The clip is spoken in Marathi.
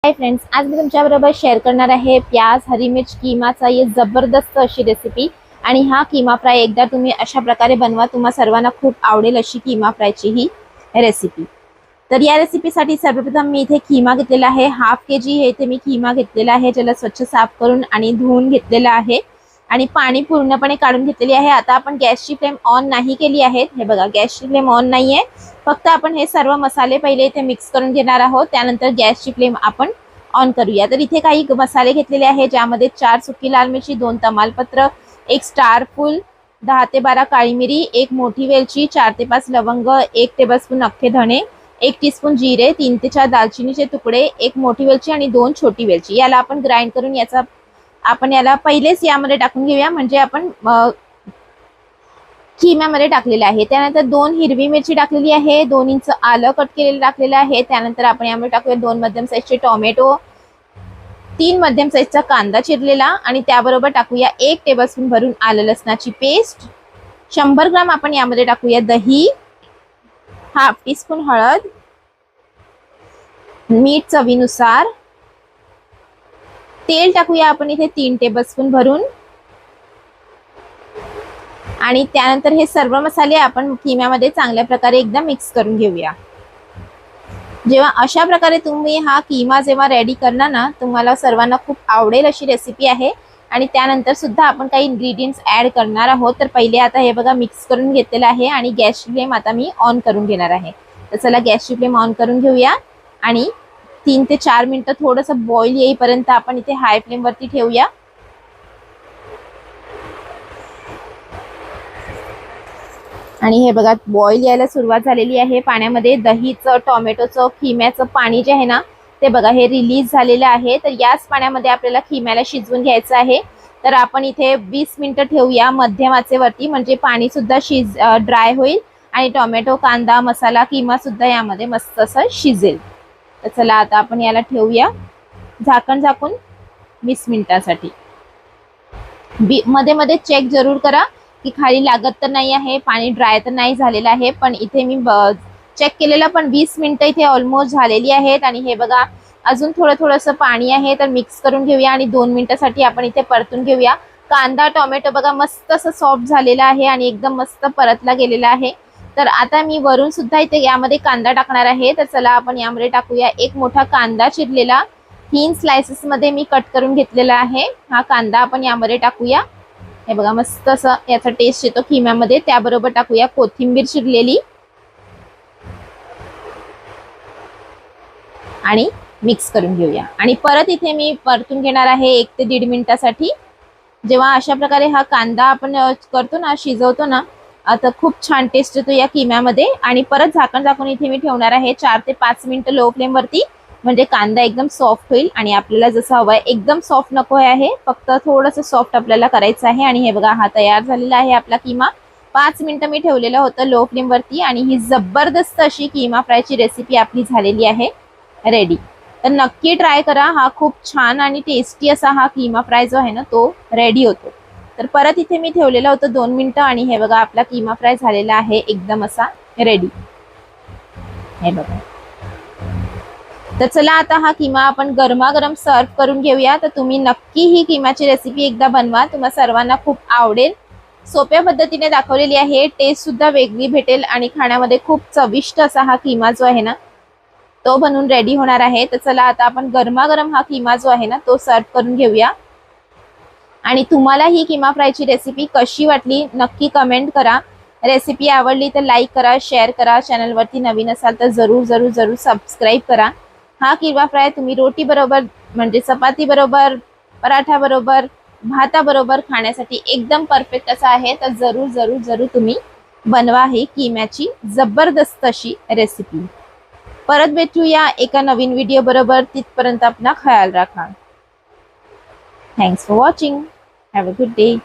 हाय फ्रेंड्स, आज मी तुमच्याबरोबर शेअर करणार आहे प्याज हरी मिर्च कीमाचा ये जबरदस्त अशी रेसिपी। आणि हा कीमा फ्राय एकदा तुम्ही अशा प्रकारे बनवा, तुम्हा सर्वांना खूप आवडेल अशी कीमा फ्रायची ही रेसिपी। तर या रेसिपीसाठी सर्वप्रथम मी इथे कीमा घेतलेला आहे, हाफ केजी हे इथे मी कीमा घेतलेला आहे, ज्याला स्वच्छ साफ करून आणि धुवून घेतलेला आहे आणि पाणी पूर्णपणे काढून घेतलेली आहे। आता आपण गॅसची फ्लेम ऑन नाही केली आहे, हे बघा गॅसची फ्लेम ऑन नाहीये, फक्त आपण हे सर्व मसाले पहिले इथे मिक्स करून घेणार आहोत, त्यानंतर गॅसची फ्लेम आपण ऑन करूया। तर इथे काही मसाले घेतलेले आहे, ज्यामध्ये 4 सुकी लाल मिरची, 2 तमालपत्र, 1 स्टार फूल, 10 ते 12 काळी मिरी, 1 मोठी वेलची, 4 ते 5 लवंग, 1 टेबलस्पून अख्खे धणे, 1 टीस्पून जिरे, 3 ते 4 दालचिनीचे तुकडे, 1 मोठी वेलची आणि 2 छोटी वेलची। याला आपण ग्राइंड करून याला पहिलेच यामध्ये टाकून घेऊया, म्हणजे आपण कीम्यामध्ये टाकलेले आहे। त्यानंतर 2 हिरवी मिरची टाकलेली आहे, 2 इंच आलं कट केलेलं टाकलेलं आहे। त्यानंतर आपण यामध्ये टाकूया 2 मध्यम साईजचे टोमॅटो, 3 मध्यम साईजचा कांदा चिरलेला आणि त्याबरोबर टाकूया 1 टेबलस्पून भरून आलं लसणाची पेस्ट, 100 ग्राम आपण यामध्ये टाकूया दही, हाफ टीस्पून हळद, मीठ चवीनुसार, तेल टाकूया आपण इथे 3 टेबलस्पून भरून आणि त्यानंतर हे सर्व मसाले आपण कीम्यामध्ये चांगल्या प्रकारे एकदा मिक्स करून घेऊया। जेव्हा अशा प्रकारे तुम्ही हा कीमा जेव्हा रेडी करणार ना, तुम्हाला सर्वांना खूप आवडेल अशी रेसिपी आहे। आणि त्यानंतर सुद्धा आपण काही इन्ग्रेडियंट्स ऍड करणार आहोत। तर पहिले आता हे बघा मिक्स करून घेतलेलं आहे आणि गॅसची फ्लेम आता मी ऑन करून घेणार आहे। तर चला गॅसची फ्लेम ऑन करून घेऊया आणि 3 ते 4 मिनिटं थोडंसं बॉईल येईपर्यंत आपण इथे हाय फ्लेम वरती ठेवूया। आणि हे बघा बॉईल यायला सुरुवात झालेली आहे। पाण्यामध्ये दहीचं, टोमॅटोचं, कीम्याचं पाणी जे आहे ना, ते बघा हे रिलीज झालेलं आहे। तर याच पाण्यामध्ये आपल्याला कीम्याला शिजवून घ्यायचं आहे। तर आपण इथे 20 मिनिटं ठेवूया मध्यम आचेवरती, म्हणजे पाणी सुद्धा ड्राय होईल आणि टोमॅटो, कांदा, मसाला, कीमा सुद्धा यामध्ये मस्त असं शिजेल। तर चला आता आपण याला ठेवूया झाकण झाकून 20 मिनिटांसाठी। मध्ये मध्ये चेक जरूर करा की खाली लागत तर नाही आहे, पाणी ड्राय तर नाही झालेलं आहे। पण इथे मी चेक केलेलं, पण 20 मिनिटं इथे ऑलमोस्ट झालेली आहेत आणि हे बघा अजून थोडंसं पाणी आहे। तर मिक्स करून घेऊया आणि 2 मिनिटांसाठी आपण इथे परतून घेऊया। कांदा, टोमॅटो बघा मस्त असं सॉफ्ट झालेला आहे आणि एकदम मस्त परतला गेलेला आहे। तर आता मी वरून सुद्धा इथे यामध्ये कांदा टाकणार आहे। तर चला आपण यामध्ये टाकूया 1 मोठा कांदा चिरलेला, 3 स्लाइसेस मध्ये मी कट करून घेतलेला आहे। हा कांदा आपण यामध्ये टाकूया, हे बघा मस्त असं याचा टेस्ट येतो कीम्यामध्ये। त्याबरोबर टाकूया कोथिंबीर चिरलेली आणि मिक्स करून घेऊया आणि परत इथे मी परतून घेणार आहे 1 ते 1.5 मिनिटासाठी। जेव्हा अशा प्रकारे हा कांदा आपण करतो ना, शिजवतो ना, आता खूप छान टेस्ट येतो या कीम्यामध्ये। आणि परत झाकण झाकून इथे मी ठेवणार आहे 4 ते 5 मिनिटं लो फ्लेम वरती, म्हणजे कांदा एकदम सॉफ्ट होईल। आणि आपल्याला जसं हवंय एकदम सॉफ्ट नको आहे, फक्त थोडंसं सॉफ्ट आपल्याला करायचं आहे। आणि हे बघा हा तयार झालेला आहे आपला कीमा। 5 मिनिटं मी ठेवलेलं होतं लो फ्लेम वरती आणि ही जबरदस्त अशी कीमा फ्रायची रेसिपी आपली झालेली आहे रेडी। तर नक्की ट्राय करा, हा खूप छान आणि टेस्टी असा हा कीमा फ्राय जो आहे ना, तो रेडी होतो। तर परत इथे मी ठेवलेलं होतं 2 मिनिटं आणि हे बघा आपला कीमा फ्राय झालेला आहे एकदम असा रेडी, हे बघा। तर चला आता हा कीमा आपण गरमागरम सर्व करून घेऊया। तर तुम्ही नक्की ही कीमाची रेसिपी एकदा बनवा, तुम्हा सर्वांना खूप आवडेल। सोप्या पद्धतीने दाखवलेली आहे, टेस्ट सुद्धा वेगळी भेटेल आणि खाण्यामध्ये खूप चविष्ट असा हा कीमा जो आहे ना, तो बनून रेडी होणार आहे। तर चला आता आपण गरमागरम हा कीमा जो आहे ना, तो सर्व करून घेऊया। आणि तुम्हाला ही कीमा फ्रायची रेसिपी कशी वाटली नक्की कमेंट करा। रेसिपी आवडली तर लाईक करा, शेअर करा, चॅनलवरती नवीन असाल तर जरूर सबस्क्राईब करा। हा कीमा फ्राय तुम्ही रोटी बरोबर, म्हणजे चपाती बरोबर, पराठा बरोबर, भाता बरोबर खाण्यासाठी एकदम परफेक्ट असा आहे। तर जरूर तुम्ही बनवा ही कीम्याची जबरदस्त अशी रेसिपी। परत भेटूया एका नवीन व्हिडिओ बरोबर, तिथपर्यंत आपला ख्याल राखा। Thanks for watching, have a good day.